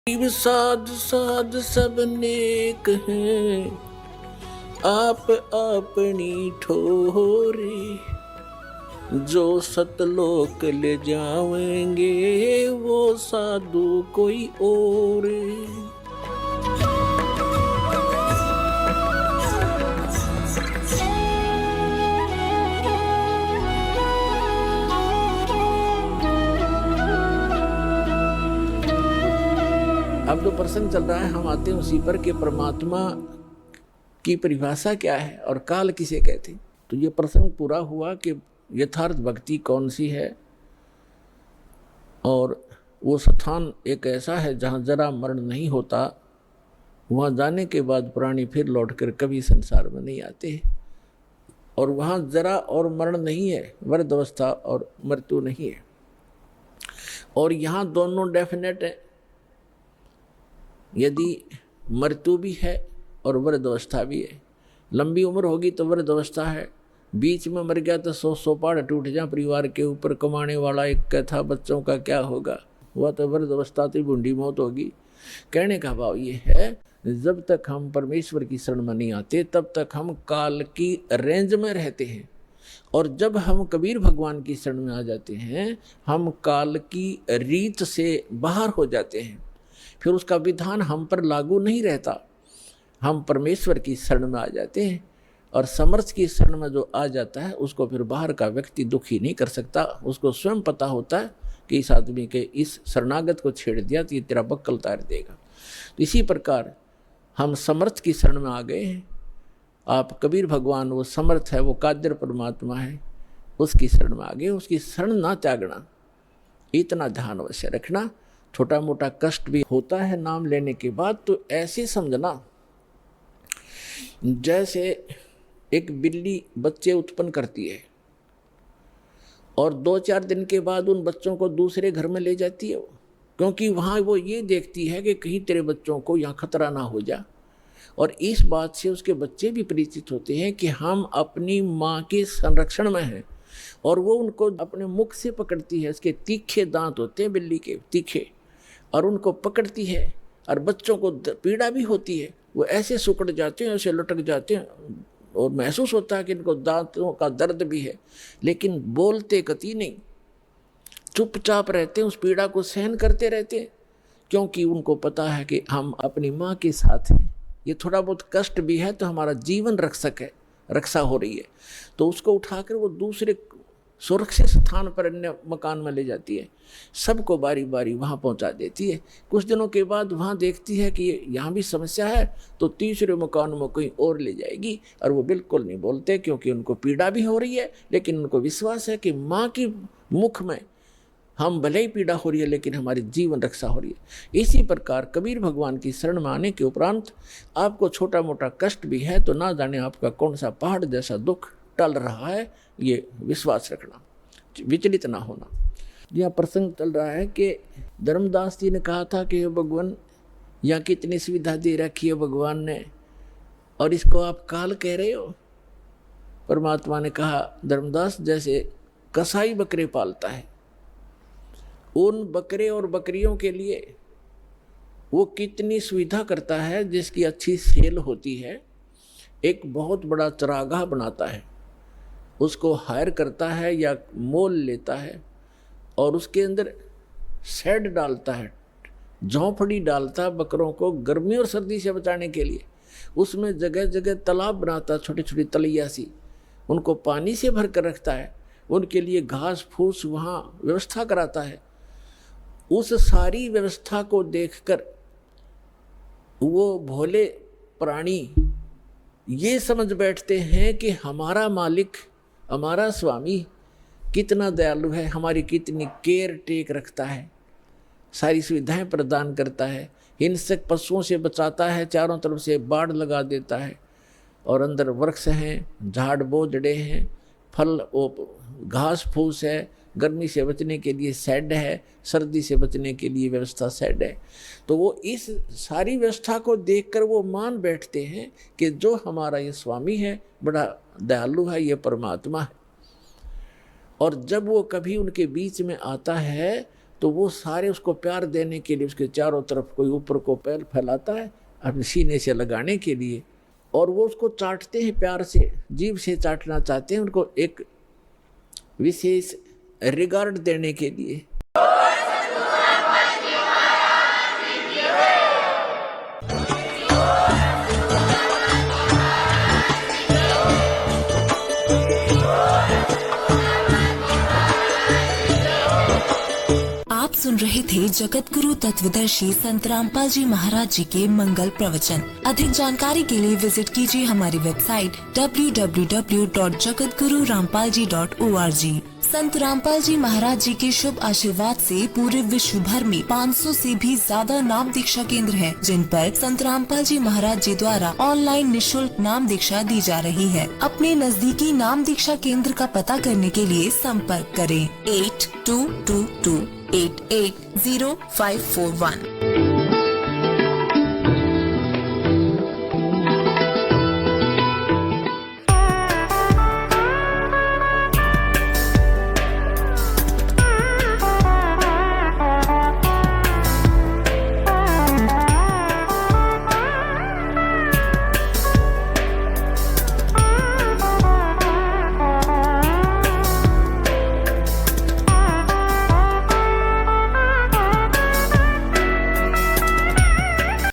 शिव साध साध सब नेक हैं, आप अपनी ठोरे। जो सतलोक ले जावेंगे वो साधु कोई और। अब जो प्रसंग चल रहा है हम आते हैं उसी पर कि परमात्मा की परिभाषा क्या है और काल किसे कहते हैं। तो ये प्रसंग पूरा हुआ कि यथार्थ भक्ति कौन सी है, और वो स्थान एक ऐसा है जहाँ जरा मरण नहीं होता। वहाँ जाने के बाद प्राणी फिर लौटकर कभी संसार में नहीं आते, और वहाँ जरा और मरण नहीं है, वृद्ध अवस्था और मृत्यु नहीं है। और यहाँ दोनों डेफिनेट है। यदि मृत्यु भी है और वृद्ध अवस्था भी है, लंबी उम्र होगी तो वृद्ध अवस्था है, बीच में मर गया तो 100 पहाड़ टूट जाए, परिवार के ऊपर कमाने वाला एक था, बच्चों का क्या होगा, वह तो वृद्ध अवस्था तो बूढ़ी मौत होगी। कहने का भाव ये है, जब तक हम परमेश्वर की शरण में नहीं आते तब तक हम काल की रेंज में रहते हैं, और जब हम कबीर भगवान की शरण में आ जाते हैं हम काल की रीत से बाहर हो जाते हैं। फिर उसका विधान हम पर लागू नहीं रहता, हम परमेश्वर की शरण में आ जाते हैं। और समर्थ की शरण में जो आ जाता है उसको फिर बाहर का व्यक्ति दुखी नहीं कर सकता। उसको स्वयं पता होता है कि इस आदमी के इस शरणागत को छेड़ दिया तो ये तेरा बक्कल उतार देगा। तो इसी प्रकार हम समर्थ की शरण में आ गए हैं। आप कबीर भगवान वो समर्थ है, वो कादिर परमात्मा है, उसकी शरण में आ गए। उसकी शरण ना त्यागना, इतना ध्यान अवश्य रखना। छोटा मोटा कष्ट भी होता है नाम लेने के बाद, तो ऐसे समझना जैसे एक बिल्ली बच्चे उत्पन्न करती है और 2-4 दिन के बाद उन बच्चों को दूसरे घर में ले जाती है, क्योंकि वहाँ वो ये देखती है कि कहीं तेरे बच्चों को यहाँ खतरा ना हो जा। और इस बात से उसके बच्चे भी परिचित होते हैं कि हम अपनी माँ के संरक्षण में हैं, और वो उनको अपने मुख से पकड़ती है। उसके तीखे दांत होते हैं बिल्ली के, तीखे, और उनको पकड़ती है। और बच्चों को पीड़ा भी होती है, वो ऐसे सुकड़ जाते हैं, ऐसे लटक जाते हैं, और महसूस होता है कि इनको दांतों का दर्द भी है, लेकिन बोलते कतई नहीं, चुपचाप रहते हैं, उस पीड़ा को सहन करते रहते हैं, क्योंकि उनको पता है कि हम अपनी माँ के साथ हैं। ये थोड़ा बहुत कष्ट भी है तो हमारा जीवन रक्षा हो रही है। तो उसको उठाकर वो दूसरे सुरक्षित स्थान पर अन्य मकान में ले जाती है, सबको बारी बारी वहाँ पहुँचा देती है। कुछ दिनों के बाद वहाँ देखती है कि यहाँ भी समस्या है, तो तीसरे मकान में कहीं और ले जाएगी। और वो बिल्कुल नहीं बोलते, क्योंकि उनको पीड़ा भी हो रही है, लेकिन उनको विश्वास है कि माँ की मुख में हम भले ही पीड़ा हो रही है लेकिन हमारी जीवन रक्षा हो रही है। इसी प्रकार कबीर भगवान की शरण में आने के उपरांत आपको छोटा मोटा कष्ट भी है तो ना जाने आपका कौन सा पहाड़ जैसा दुख टल रहा है, ये विश्वास रखना, विचलित ना होना। यह प्रसंग चल रहा है कि धर्मदास जी ने कहा था कि भगवान यहाँ कितनी सुविधा दे रखी है भगवान ने, और इसको आप काल कह रहे हो। परमात्मा ने कहा, धर्मदास जैसे कसाई बकरे पालता है, उन बकरे और बकरियों के लिए वो कितनी सुविधा करता है, जिसकी अच्छी सेल होती है। एक बहुत बड़ा चरागाह बनाता है, उसको हायर करता है या मोल लेता है, और उसके अंदर शेड डालता है, झोंपड़ी डालता है बकरों को गर्मी और सर्दी से बचाने के लिए। उसमें जगह जगह तालाब बनाता है, छोटी छोटी तलैया सी, उनको पानी से भर कर रखता है, उनके लिए घास फूस वहाँ व्यवस्था कराता है। उस सारी व्यवस्था को देखकर वो भोले प्राणी ये समझ बैठते हैं कि हमारा मालिक, हमारा स्वामी कितना दयालु है, हमारी कितनी केयर टेक रखता है, सारी सुविधाएं प्रदान करता है, हिंसक पशुओं से बचाता है, चारों तरफ से बाड़ लगा देता है, और अंदर वृक्ष हैं, झाड़ बोझड़े हैं, फल घास फूस है, गर्मी से बचने के लिए शेड है, सर्दी से बचने के लिए व्यवस्था शेड है। तो वो इस सारी व्यवस्था को देखकर वो मान बैठते हैं कि जो हमारा ये स्वामी है बड़ा दयालु है, ये परमात्मा है। और जब वो कभी उनके बीच में आता है तो वो सारे उसको प्यार देने के लिए उसके चारों तरफ कोई ऊपर को पैर फैलाता है अपने सीने से लगाने के लिए, और वो उसको चाटते हैं प्यार से, जीभ से चाटना चाहते हैं उनको एक विशेष रिगार्ड देने के लिए। आप सुन रहे थे जगत गुरु तत्वदर्शी संत रामपाल जी महाराज जी के मंगल प्रवचन। अधिक जानकारी के लिए विजिट कीजिए हमारी वेबसाइट www.jagatgururampalji.org। संत रामपाल जी महाराज जी के शुभ आशीर्वाद से पूरे विश्व भर में 500 से भी ज्यादा नाम दीक्षा केंद्र हैं, जिन पर संत रामपाल जी महाराज जी द्वारा ऑनलाइन निशुल्क नाम दीक्षा दी जा रही है। अपने नजदीकी नाम दीक्षा केंद्र का पता करने के लिए संपर्क करें 8222880541।